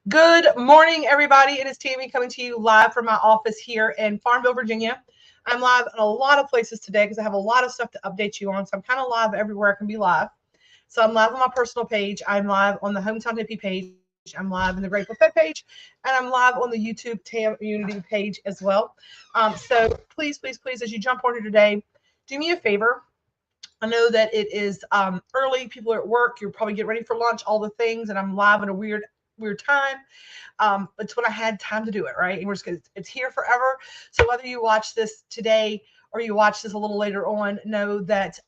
Good morning, everybody. It is Tammy coming to you live from my office here in Farmville, Virginia. I'm live in a lot of places today because I have a lot of stuff to update you on. So I'm kind of live everywhere I can be live. So I'm live on my personal page. I'm live on the Hometown Hippie page. I'm live in the Grateful Fed page. And I'm live on the YouTube TAM Unity page as well. So please, please, please, as you jump on here today, do me a favor. I know that it is early. People are at work. You're probably getting ready for lunch, all the things. And I'm live at a weird time. It's when I had time to do it, right? And we're just gonna, it's here forever. So whether you watch this today or you watch this a little later on, know that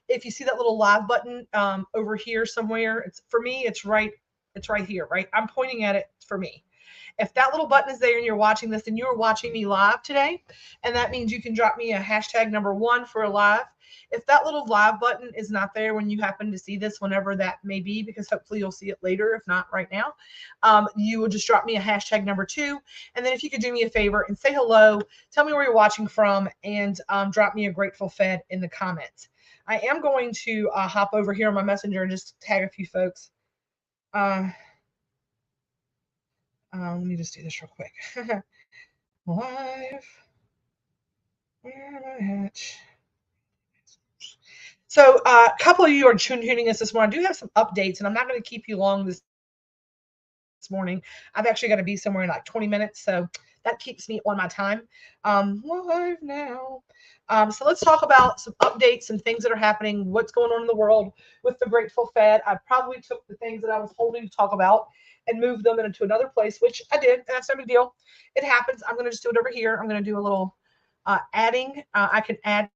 if you see that little live button over here somewhere, it's for me, it's right here, right? I'm pointing at it for me. If that little button is there and you're watching this, then you're watching me live today. And that means you can drop me a hashtag #1 for a live. If that little live button is not there when you happen to see this, whenever that may be, because hopefully you'll see it later, if not right now, you will just drop me a hashtag #2. And then if you could do me a favor and say hello, tell me where you're watching from, and drop me a Grateful Fed in the comments. I am going to hop over here on my messenger and just tag a few folks. Let me just do this real quick. Live. Where am I at? So a couple of you are tuning us this morning. I do have some updates, and I'm not going to keep you long this morning. I've actually got to be somewhere in like 20 minutes, so that keeps me on my time. Live now. So let's talk about some updates, some things that are happening, what's going on in the world with the Grateful Fed. I probably took the things that I was holding to talk about and moved them into another place, which I did, and that's no big deal. It happens. I'm going to just do it over here. I'm going to do a little adding. I can add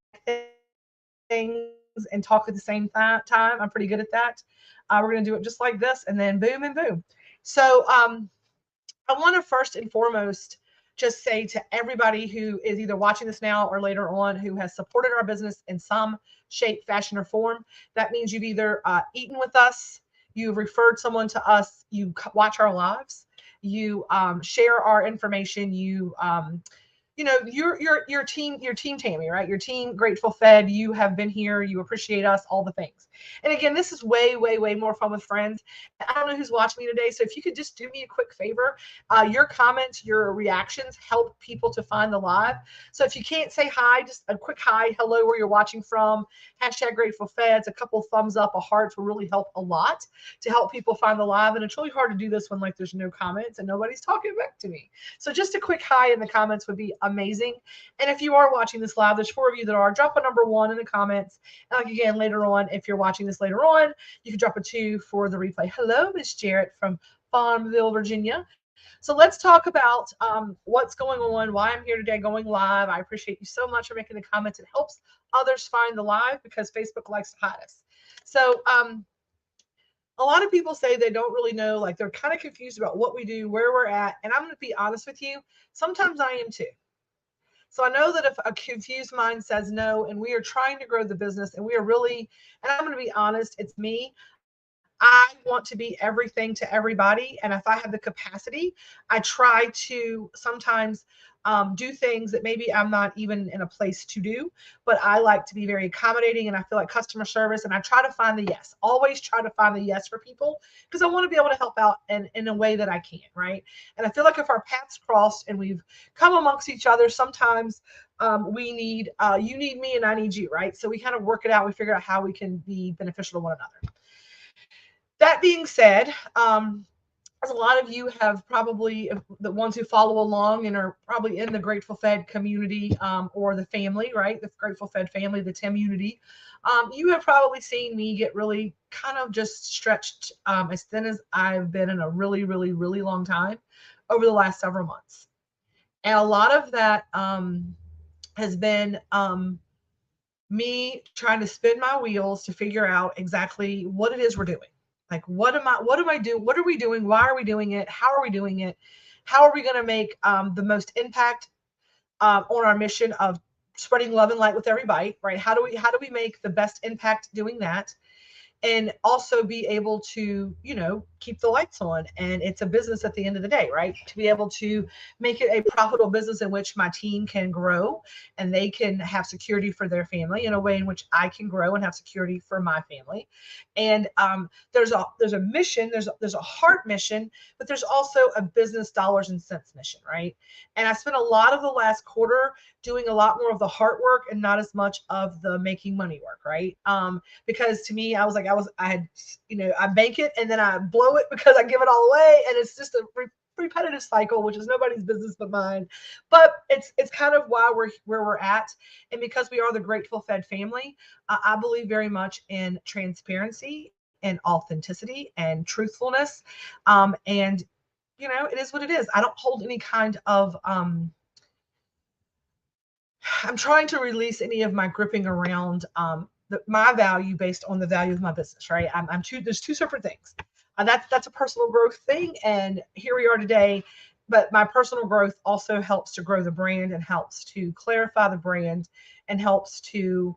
things and talk at the same time. I'm pretty good at that. We're going to do it just like this, and then boom and boom. So I want to first and foremost just say to everybody who is either watching this now or later on who has supported our business in some shape, fashion, or form. That means you've either eaten with us, you've referred someone to us, you watch our lives, you share our information, you know, your team Tammy, right? Your team Grateful Fed, you have been here, you appreciate us, all the things. And again, this is way, way, way more fun with friends. I don't know who's watching me today, so if you could just do me a quick favor, your comments, your reactions help people to find the live. So if you can't say hi, just a quick hi, hello, where you're watching from, hashtag Grateful Feds, a couple thumbs up, a heart will really help a lot to help people find the live. And it's really hard to do this when like there's no comments and nobody's talking back to me. So just a quick hi in the comments would be amazing. And if you are watching this live, there's 4 of you that are, drop a #1 in the comments. And like again, later on, if you're watching this later on, you can drop a 2 for the replay. Hello, Miss Jarrett from Farmville, Virginia. So let's talk about what's going on, why I'm here today going live. I appreciate you so much for making the comments. It helps others find the live because Facebook likes to hide us. So a lot of people say they don't really know, like they're kind of confused about what we do, where we're at. And I'm going to be honest with you. Sometimes I am too. So I know that if a confused mind says no, and we are trying to grow the business and we are really, and I'm going to be honest, it's me. I want to be everything to everybody. And if I have the capacity, I try to sometimes do things that maybe I'm not even in a place to do, but I like to be very accommodating and I feel like customer service. And I try to find the yes, always try to find the yes for people because I want to be able to help out in a way that I can, right? And I feel like if our paths crossed and we've come amongst each other, sometimes we need, you need me and I need you, right? So we kind of work it out. We figure out how we can be beneficial to one another. That being said, as a lot of you have probably, the ones who follow along and are probably in the Grateful Fed community or the family, right? The Grateful Fed family, the TAM Unity. You have probably seen me get really kind of just stretched as thin as I've been in a really, really, really long time over the last several months. And a lot of that has been me trying to spin my wheels to figure out exactly what it is we're doing. Like, what do I do? What are we doing? Why are we doing it? How are we doing it? How are we going to make the most impact on our mission of spreading love and light with every bite, right? How do we make the best impact doing that? And also be able to, keep the lights on. And it's a business at the end of the day, right? To be able to make it a profitable business in which my team can grow and they can have security for their family in a way in which I can grow and have security for my family. And there's a mission, there's a heart mission, but there's also a business dollars and cents mission, right? And I spent a lot of the last quarter doing a lot more of the heart work and not as much of the making money work, right? Because to me, I was like, I had, I bank it and then I blow it because I give it all away, and it's just a repetitive cycle, which is nobody's business but mine. But it's kind of why we're where we're at, and because we are the Grateful Fed family, I believe very much in transparency and authenticity and truthfulness, and it is what it is. I don't hold any kind of I'm trying to release any of my gripping around my value based on the value of my business, right? There's two separate things. That's a personal growth thing, and here we are today. But my personal growth also helps to grow the brand and helps to clarify the brand and helps to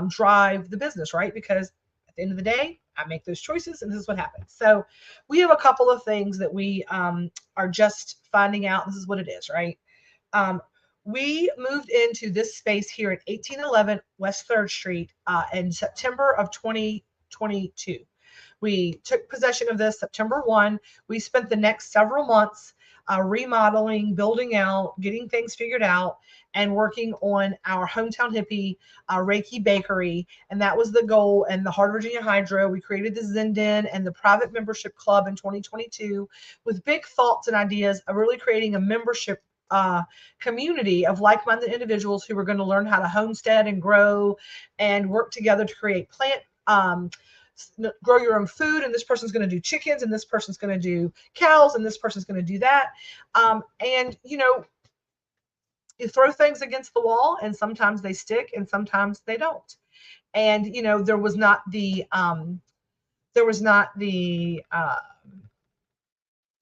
drive the business, right? Because at the end of the day, I make those choices, and this is what happens. So we have a couple of things that we are just finding out. This is what it is, right? Um, we moved into this space here at 1811 West 3rd Street in September of 2022. We took possession of this September 1. We spent the next several months remodeling, building out, getting things figured out, and working on our Hometown Hippie Reiki Bakery. And that was the goal. And the Heart of Virginia Hydro, we created the Zen Den and the private membership club in 2022 with big thoughts and ideas of really creating a membership community of like-minded individuals who were going to learn how to homestead and grow and work together to create grow your own food. And this person's going to do chickens, and this person's going to do cows, and this person's going to do that. And you throw things against the wall, and sometimes they stick, and sometimes they don't. And there was not the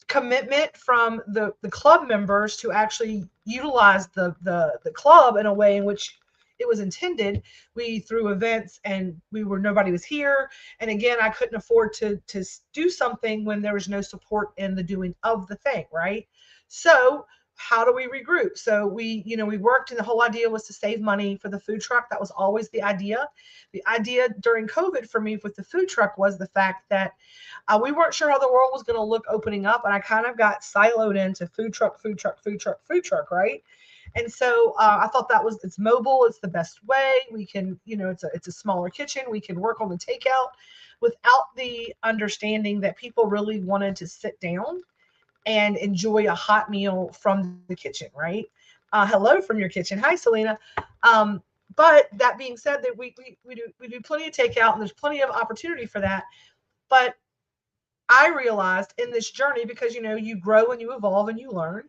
commitment from the club members to actually utilize the club in a way in which it was intended. We threw events and nobody was here. And again, I couldn't afford to do something when there was no support in the doing of the thing, right? So how do we regroup? So we worked, and the whole idea was to save money for the food truck. That was always the idea. The idea during COVID for me with the food truck was the fact that we weren't sure how the world was going to look opening up, and I kind of got siloed into food truck, right? And so I thought it's mobile, it's the best way. We can, it's a smaller kitchen. We can work on the takeout without the understanding that people really wanted to sit down and enjoy a hot meal from the kitchen, right? Hello from your kitchen. Hi, Selena. But that being said, that we do plenty of takeout, and there's plenty of opportunity for that. But I realized in this journey, because you grow and you evolve and you learn.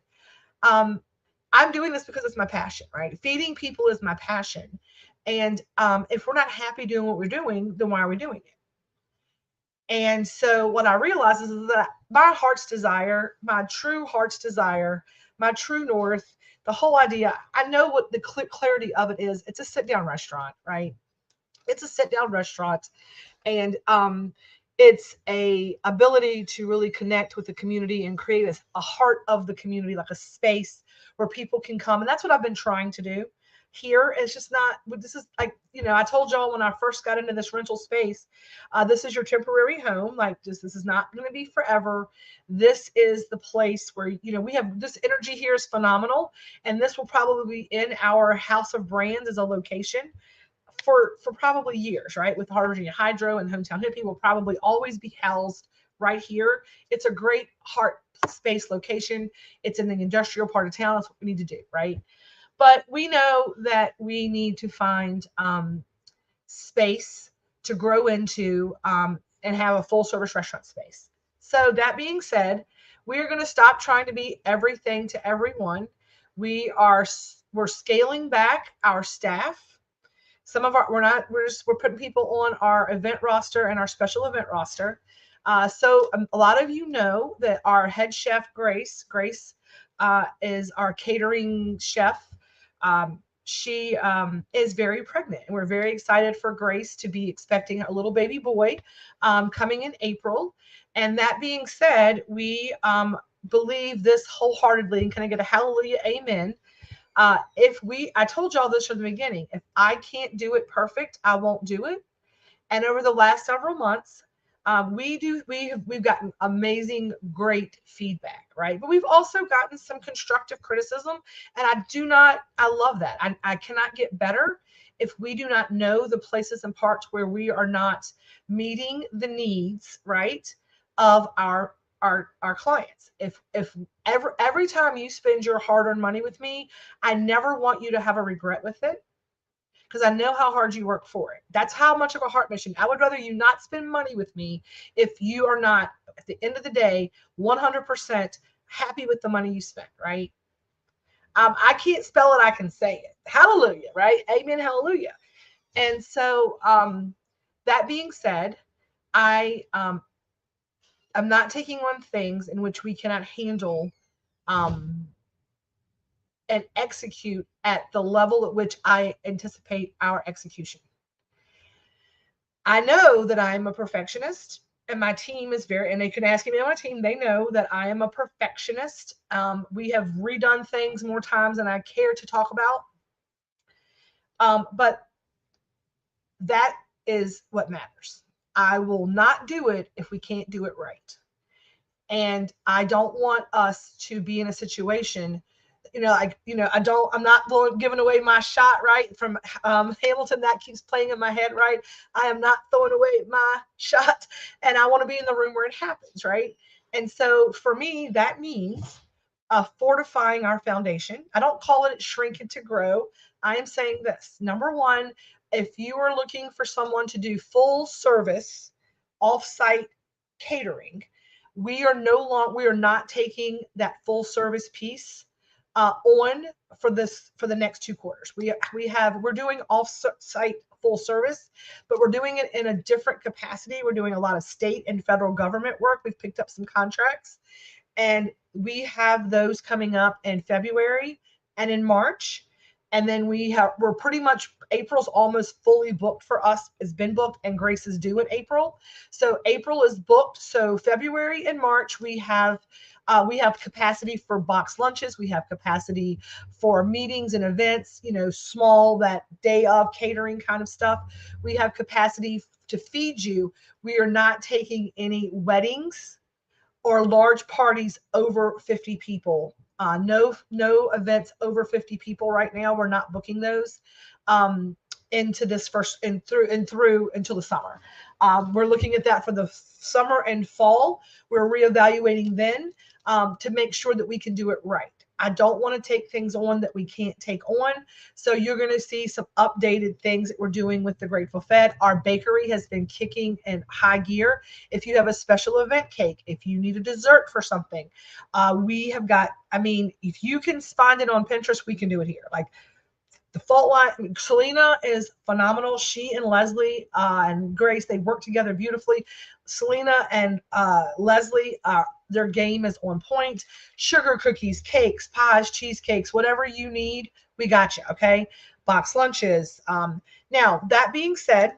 I'm doing this because it's my passion, right? Feeding people is my passion. And if we're not happy doing what we're doing, then why are we doing it? And so what I realized is that my heart's desire, my true heart's desire, my true north, the whole idea, I know what the clarity of it is. It's a sit-down restaurant, right? It's a sit-down restaurant. And it's a ability to really connect with the community and create a heart of the community, like a space where people can come. And that's what I've been trying to do here. It's just not, this is like, I told y'all when I first got into this rental space, this is your temporary home. Like this is not going to be forever. This is the place where, we have this energy here is phenomenal. And this will probably be in our House of Brands as a location for probably years, right? With Heart of Virginia Hydro and Hometown Hippie will probably always be housed right here. It's a great heart space location. It's in the industrial part of town. That's what we need to do, right? But we know that we need to find space to grow into and have a full service restaurant space. So that being said, we're going to stop trying to be everything to everyone. We're scaling back our staff. Some of we're putting people on our event roster and our special event roster. So a lot of you know that our head chef, Grace is our catering chef. she is very pregnant, and we're very excited for Grace to be expecting a little baby boy coming in April. And that being said, we believe this wholeheartedly, and can I get a hallelujah, amen? I told y'all this from the beginning, if I can't do it perfect, I won't do it. And over the last several months, we've gotten amazing, great feedback, right? But we've also gotten some constructive criticism, and I love that. I cannot get better if we do not know the places and parts where we are not meeting the needs, right, of our clients. If every time you spend your hard-earned money with me, I never want you to have a regret with it, because I know how hard you work for it. That's how much of a heart mission. I would rather you not spend money with me if you are not, at the end of the day, 100% happy with the money you spent, right? I can't spell it, I can say it. Hallelujah, right? Amen, hallelujah. And so, that being said, I'm not taking on things in which we cannot handle um, and execute at the level at which I anticipate our execution. I know that I'm a perfectionist, and my team is very, and they can ask me on my team, they know that I am a perfectionist. We have redone things more times than I care to talk about. But that is what matters. I will not do it if we can't do it right. And I don't want us to be in a situation, I'm not giving away my shot, right? From Hamilton, that keeps playing in my head, right? I am not throwing away my shot, and I want to be in the room where it happens, right? And so for me, that means fortifying our foundation. I don't call it shrink it to grow. I am saying this. Number one, if you are looking for someone to do full service off-site catering, we are not taking that full service piece on for the next 2 quarters. We're doing off-site full service, but we're doing it in a different capacity. We're doing a lot of state and federal government work. We've picked up some contracts, and we have those coming up in February and in March. And then we're pretty much, April's almost fully booked for us. It's been booked, and Grace is due in April. So April is booked. So February and March, we have capacity for box lunches. We have capacity for meetings and events, small, that day of catering kind of stuff. We have capacity to feed you. We are not taking any weddings or large parties over 50 people. No events over 50 people right now. We're not booking those into this first and through until the summer. We're looking at that for the summer and fall. We're reevaluating then to make sure that we can do it right. I don't want to take things on that we can't take on. So you're going to see some updated things that we're doing with the Grateful Fed. Our bakery has been kicking in high gear. If you have a special event cake, if you need a dessert for something, we have got, if you can find it on Pinterest, we can do it here. Like the fault line, Selena is phenomenal. She and Leslie and Grace, they work together beautifully. Selena and Leslie, their game is on point. Sugar cookies, cakes, pies, cheesecakes, whatever you need, we got you, okay? Box lunches. Now, that being said,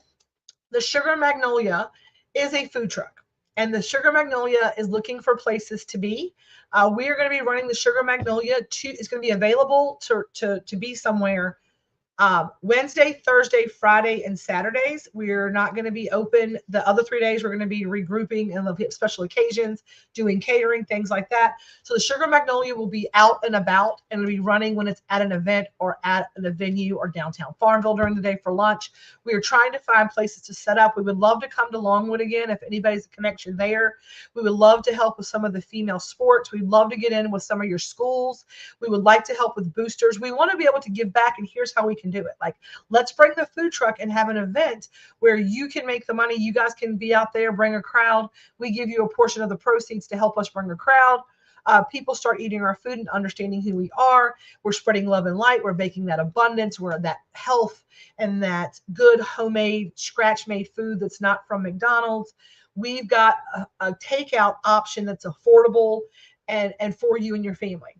the Sugar Magnolia is a food truck, and the Sugar Magnolia is looking for places to be. We are going to be running the Sugar Magnolia. It's going to be available to be somewhere Wednesday, Thursday, Friday, and Saturdays. We're not going to be open. The other 3 days, we're going to be regrouping and special occasions, doing catering, things like that. So the Sugar Magnolia will be out and about, and it'll be running when it's at an event or at a venue or downtown Farmville during the day for lunch. We are trying to find places to set up. We would love to come to Longwood again if anybody's a connection there. We would love to help with some of the female sports. We'd love to get in with some of your schools. We would like to help with boosters. We want to be able to give back, and here's how we can do it. Like, let's bring the food truck and have an event where you can make the money. You guys can be out there, bring a crowd. We give you a portion of the proceeds to help us bring a crowd. People start eating our food and understanding who we are. We're spreading love and light. We're baking that abundance. We're that health and that good homemade, scratch-made food that's not from McDonald's. We've got a takeout option that's affordable and for you and your family.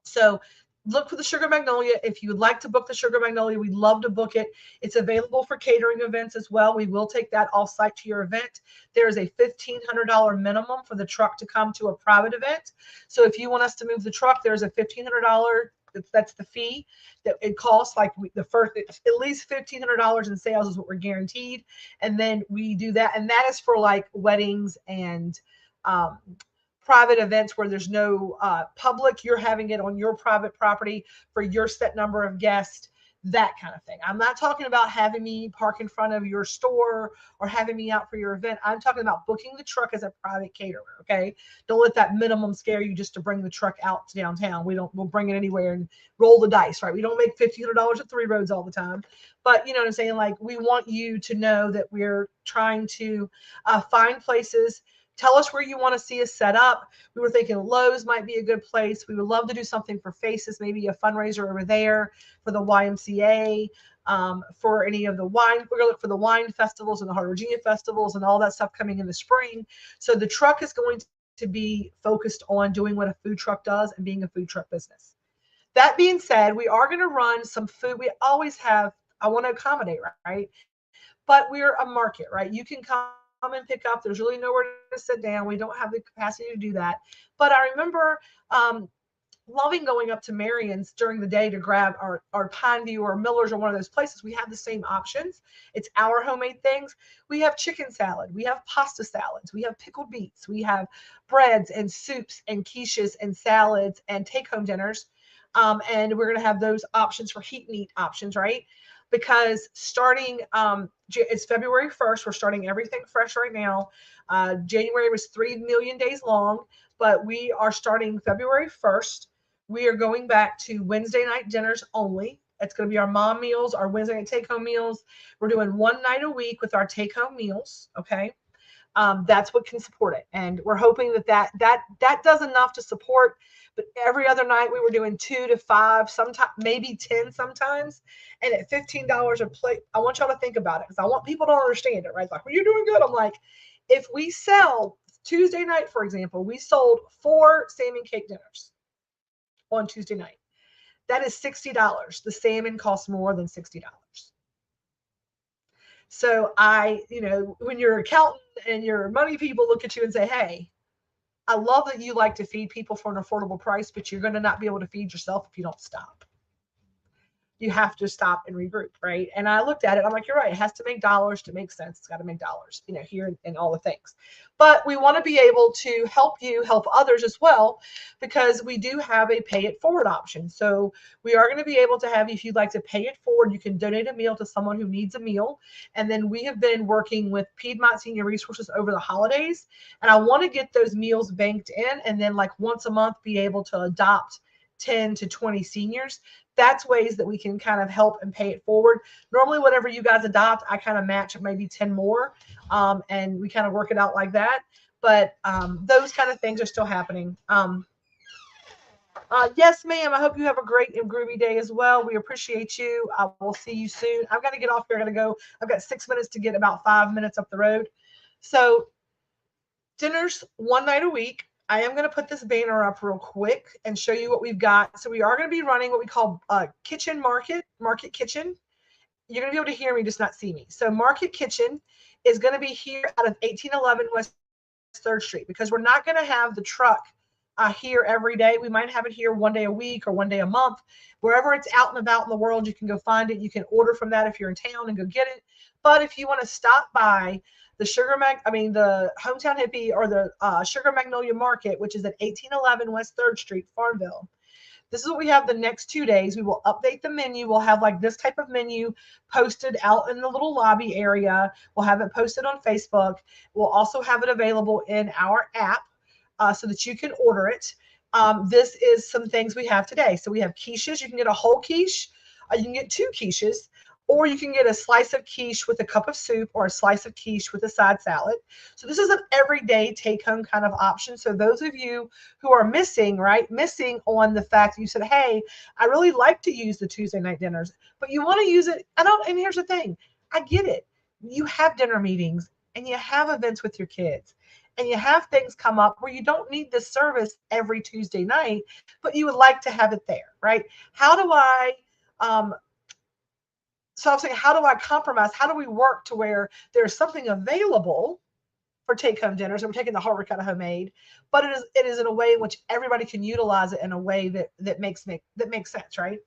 So look for the Sugar Magnolia. If you would like to book the Sugar Magnolia, we'd love to book it. It's available for catering events as well. We will take that off site to your event. There is a $1,500 minimum for the truck to come to a private event. So if you want us to move the truck, there's a $1,500. That's the fee that it costs. Like the first, at least $1,500 in sales is what we're guaranteed. And then we do that. And that is for like weddings and private events where there's no public. You're having it on your private property for your set number of guests, that kind of thing. I'm not talking about having me park in front of your store or having me out for your event. I'm talking about booking the truck as a private caterer. Okay. Don't let that minimum scare you just to bring the truck out to downtown. We'll bring it anywhere and roll the dice, right? We don't make $1,500 at Three Roads all the time, but you know what I'm saying? Like, we want you to know that we're trying to find places. Tell us where you want to see us set up. We were thinking Lowe's might be a good place. We would love to do something for Faces, maybe a fundraiser over there for the YMCA, for any of the wine. We're going to look for the wine festivals and the Heart of Virginia festivals and all that stuff coming in the spring. So the truck is going to be focused on doing what a food truck does and being a food truck business. That being said, we are going to run some food. We always have, I want to accommodate, right? But we're a market, right? You can come and pick up. There's really nowhere to sit down. We don't have the capacity to do that. But I remember loving going up to Marion's during the day to grab our Pineview or Miller's or one of those places. We have the same options. It's our homemade things. We have chicken salad. We have pasta salads. We have pickled beets. We have breads and soups and quiches and salads and take-home dinners. And we're going to have those options for heat and eat options, right? Because starting, it's February 1st. We're starting everything fresh right now. January was 3 million days long, but we are starting February 1st. We are going back to Wednesday night dinners only. It's going to be our mom meals, our Wednesday night take-home meals. We're doing one night a week with our take-home meals, okay? That's what can support it. And we're hoping that does enough to support. But every other night we were doing 2 to 5, sometimes maybe 10 sometimes. And at $15 a plate, I want y'all to think about it because I want people to understand it, right? It's like, well, you're doing good. I'm like, if we sell Tuesday night, for example, we sold 4 salmon cake dinners on Tuesday night. That is $60. The salmon costs more than $60. So when your accountant and your money people look at you and say, hey, I love that you like to feed people for an affordable price, but you're going to not be able to feed yourself if you don't stop. You have to stop and regroup, right? And I looked at it. I'm like, you're right. It has to make dollars to make sense. It's got to make dollars, here and all the things. But we want to be able to help you help others as well, because we do have a pay it forward option. So we are going to be able to have, if you'd like to pay it forward, you can donate a meal to someone who needs a meal. And then we have been working with Piedmont Senior Resources over the holidays. And I want to get those meals banked in and then like once a month be able to adopt 10 to 20 seniors. That's ways that we can kind of help and pay it forward. Normally, whatever you guys adopt, I kind of match maybe 10 more, and we kind of work it out like that. But those kind of things are still happening. Yes, ma'am. I hope you have a great and groovy day as well. We appreciate you. I will see you soon. I've got to get off here. I got to go. I've got 6 minutes to get about 5 minutes up the road. So dinners one night a week. I am going to put this banner up real quick and show you what we've got. So we are going to be running what we call Kitchen Market Kitchen. You're going to be able to hear me, just not see me. So Market Kitchen is going to be here out of 1811 West 3rd Street, because we're not going to have the truck here every day. We might have it here one day a week or one day a month. Wherever it's out and about in the world, you can go find it. You can order from that if you're in town and go get it. But if you want to stop by the the Hometown Hippie or the Sugar Magnolia Market, which is at 1811 West 3rd Street, Farmville. This is what we have the next 2 days. We will update the menu. We'll have like this type of menu posted out in the little lobby area. We'll have it posted on Facebook. We'll also have it available in our app so that you can order it. This is some things we have today. So we have quiches. You can get a whole quiche. You can get 2 quiches. Or you can get a slice of quiche with a cup of soup or a slice of quiche with a side salad. So this is an everyday take-home kind of option. So those of you who are missing on the fact that you said, hey, I really like to use the Tuesday night dinners, but you want to use it. And here's the thing. I get it. You have dinner meetings and you have events with your kids. and you have things come up where you don't need this service every Tuesday night, but you would like to have it there, right? How do I, um, so I'm saying, how do I compromise? How do we work to where there's something available for take-home dinners, and we're taking the hard work out of homemade, but it is in a way in which everybody can utilize it in a way that makes sense, right?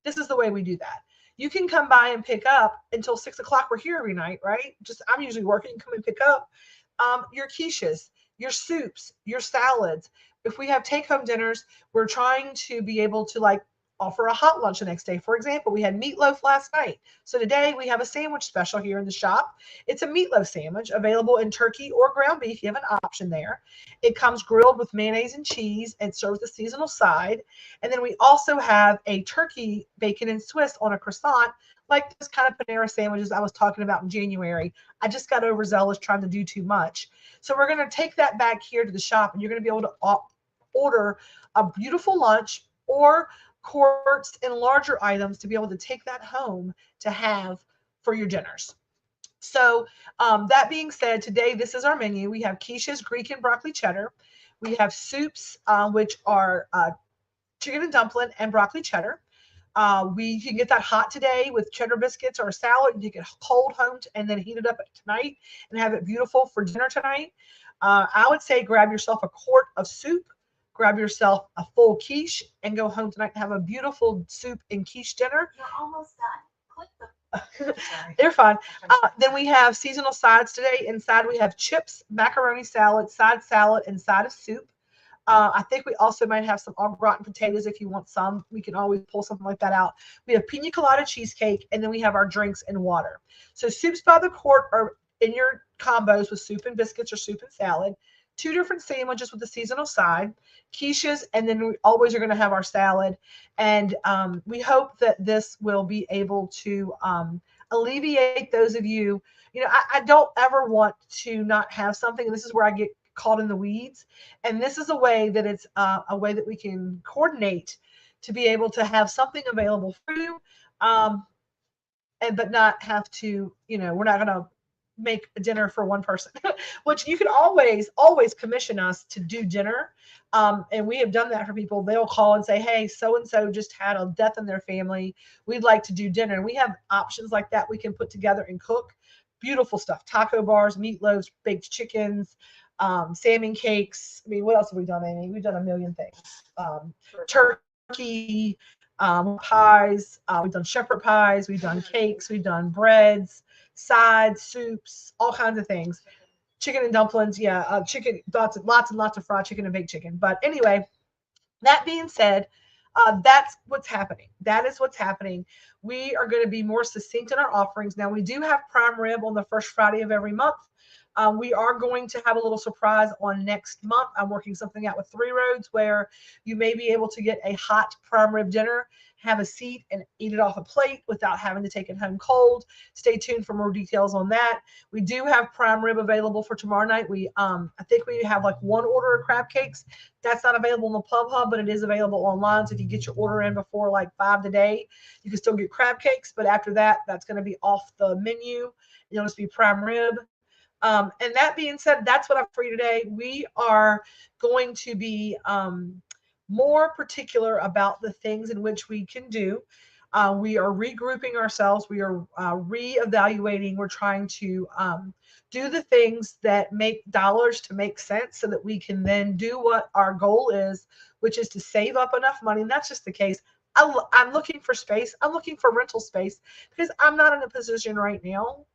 This is the way we do that. You can come by and pick up until 6 o'clock. We're here every night, right? Just I'm usually working. Come and pick up your quiches, your soups, your salads. If we have take-home dinners, we're trying to be able to like offer a hot lunch the next day. For example, we had meatloaf last night. So today we have a sandwich special here in the shop. It's a meatloaf sandwich available in turkey or ground beef. You have an option there. It comes grilled with mayonnaise and cheese and served with a seasonal side. And then we also have a turkey, bacon, and Swiss on a croissant, like this kind of Panera sandwiches I was talking about in January. I just got overzealous trying to do too much. So we're going to take that back here to the shop, and you're going to be able to order a beautiful lunch or quarts and larger items to be able to take that home to have for your dinners. So that being said, today this is our menu. We have quiches, Greek and broccoli cheddar. We have soups, which are chicken and dumpling and broccoli cheddar. We can get that hot today with cheddar biscuits or a salad. You get cold home and then heat it up tonight and have it beautiful for dinner tonight. I would say grab yourself a quart of soup, grab yourself a full quiche, and go home tonight and have a beautiful soup and quiche dinner. You're almost done. Click the They're fun. Then we have seasonal sides today. Inside we have chips, macaroni salad, side salad, and side of soup. I think we also might have some au gratin potatoes if you want some. We can always pull something like that out. We have pina colada cheesecake, and then we have our drinks and water. So soups by the quart are in your combos with soup and biscuits or soup and salad. 2 different sandwiches with the seasonal side, quiches, and then we always are going to have our salad. And we hope that this will be able to alleviate those of you. I don't ever want to not have something. And this is where I get caught in the weeds. And this is a way that it's a way that we can coordinate to be able to have something available for you, but not have to, we're not going to make a dinner for one person, which you can always commission us to do dinner. And we have done that for people. They'll call and say, hey, so-and-so just had a death in their family. We'd like to do dinner. And we have options like that we can put together and cook. Beautiful stuff. Taco bars, meatloaves, baked chickens, salmon cakes. I mean, what else have we done, Amy? We've done a million things. Turkey, pies. We've done shepherd pies. We've done cakes. We've done breads, sides, soups, all kinds of things. Chicken and dumplings. Yeah, chicken, lots and lots of fried chicken and baked chicken. But anyway, that being said, that's what's happening. That is what's happening. We are going to be more succinct in our offerings. Now, we do have prime rib on the first Friday of every month. We are going to have a little surprise on next month. I'm working something out with Three Roads where you may be able to get a hot prime rib dinner, have a seat, and eat it off a plate without having to take it home cold. Stay tuned for more details on that. We do have prime rib available for tomorrow night. I think we have like one order of crab cakes. That's not available in the Pub Hub, but it is available online. So if you get your order in before like 5 today, you can still get crab cakes. But after that, that's going to be off the menu. It'll just be prime rib. And that being said, that's what I'm for you today. We are going to be more particular about the things in which we can do. We are regrouping ourselves. We are reevaluating. We're trying to do the things that make dollars to make sense so that we can then do what our goal is, which is to save up enough money. And that's just the case. I'm looking for space. I'm looking for rental space because I'm not in a position right now.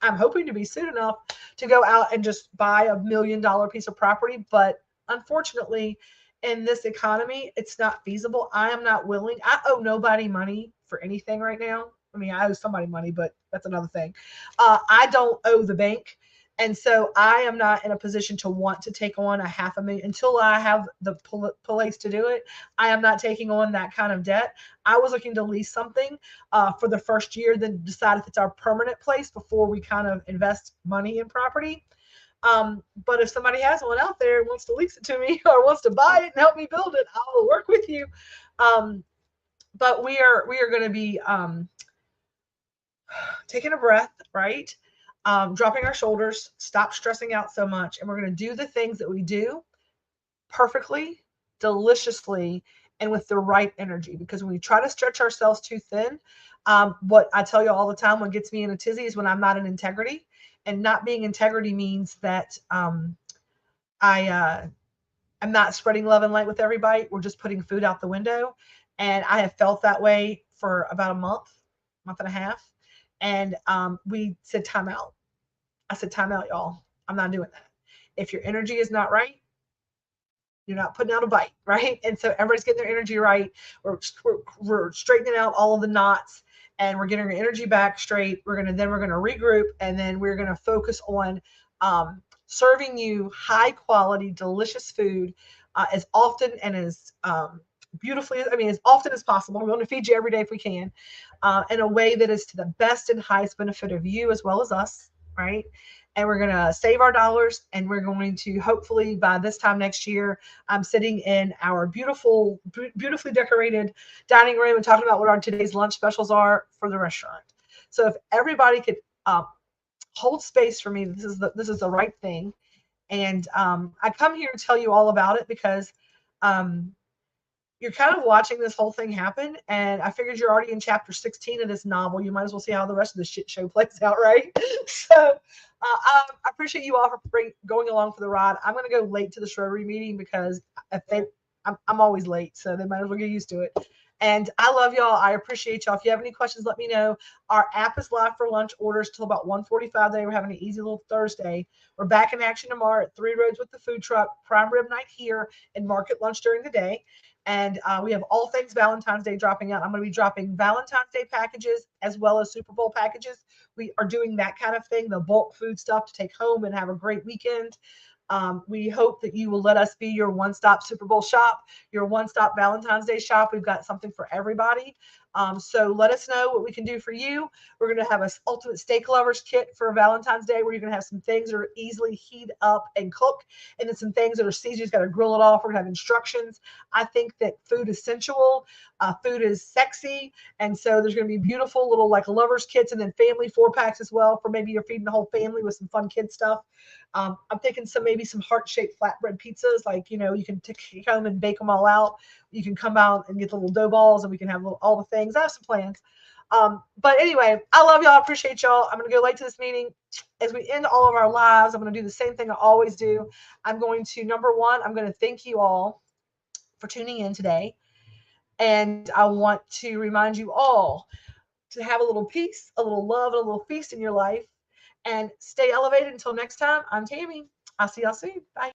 I'm hoping to be soon enough to go out and just buy $1 million piece of property. But unfortunately, in this economy, it's not feasible. I am not willing. I owe nobody money for anything right now. I mean, I owe somebody money, but that's another thing. I don't owe the bank. And so I am not in a position to want to take on a $500,000 until I have the place to do it. I am not taking on that kind of debt. I was looking to lease something for the first year, then decide if it's our permanent place before we kind of invest money in property. But if somebody has one out there and wants to lease it to me or wants to buy it and help me build it, I will work with you. But we are going to be taking a breath, right? dropping our shoulders, stop stressing out so much, and we're going to do the things that we do perfectly, deliciously, and with the right energy. Because when we try to stretch ourselves too thin, what I tell you all the time, what gets me in a tizzy is when I'm not in integrity. And not being integrity means that I'm not spreading love and light with everybody. We're just putting food out the window. And I have felt that way for about a month and a half. And we said time out. I said, time out, y'all. I'm not doing that. If your energy is not right, you're not putting out a bite, right? And so everybody's getting their energy right. We're straightening out all of the knots, and we're getting our energy back straight. We're gonna regroup, and then we're gonna focus on serving you high quality, delicious food as often and as beautifully, as often as possible. We're going to feed you every day if we can, in a way that is to the best and highest benefit of you as well as us, right? And we're going to save our dollars, and we're going to hopefully by this time next year, I'm sitting in our beautifully decorated dining room and talking about what our today's lunch specials are for the restaurant. So if everybody could hold space for me, this is the right thing. And I come here to tell you all about it because you're kind of watching this whole thing happen, and I figured you're already in chapter 16 of this novel. You might as well see how the rest of the shit show plays out, right? So I appreciate you all for going along for the ride. I'm going to go late to the Shrubbery meeting because I'm always late, so they might as well get used to it. And I love y'all. I appreciate y'all. If you have any questions, let me know. Our app is live for lunch orders till about 1:45 today. We're having an easy little Thursday. We're back in action tomorrow at 3 Roads with the food truck, prime rib night here, and market lunch during the day. And we have all things Valentine's Day dropping out. I'm going to be dropping Valentine's Day packages as well as Super Bowl packages. We are doing that kind of thing, the bulk food stuff to take home and have a great weekend. We hope that you will let us be your one-stop Super Bowl shop, your one-stop Valentine's Day shop. We've got something for everybody. So let us know what we can do for you. We're going to have an ultimate steak lovers kit for Valentine's Day where you're going to have some things that are easily heat up and cook, and then some things that are seasoned. You just got to grill it off. We're going to have instructions. I think that food is sensual. Food is sexy. And so there's going to be beautiful little like lovers kits and then family 4-packs as well for maybe you're feeding the whole family with some fun kid stuff. I'm thinking maybe some heart-shaped flatbread pizzas, like, you can take home and bake them all out. You can come out and get the little dough balls, and we can have all the things. I have some plans. But anyway, I love y'all. I appreciate y'all. I'm going to go late to this meeting. As we end all of our lives, I'm going to do the same thing I always do. I'm going to, number one, I'm going to thank you all for tuning in today. And I want to remind you all to have a little peace, a little love, and a little feast in your life. And stay elevated until next time. I'm Tammy. I'll see y'all soon. Bye.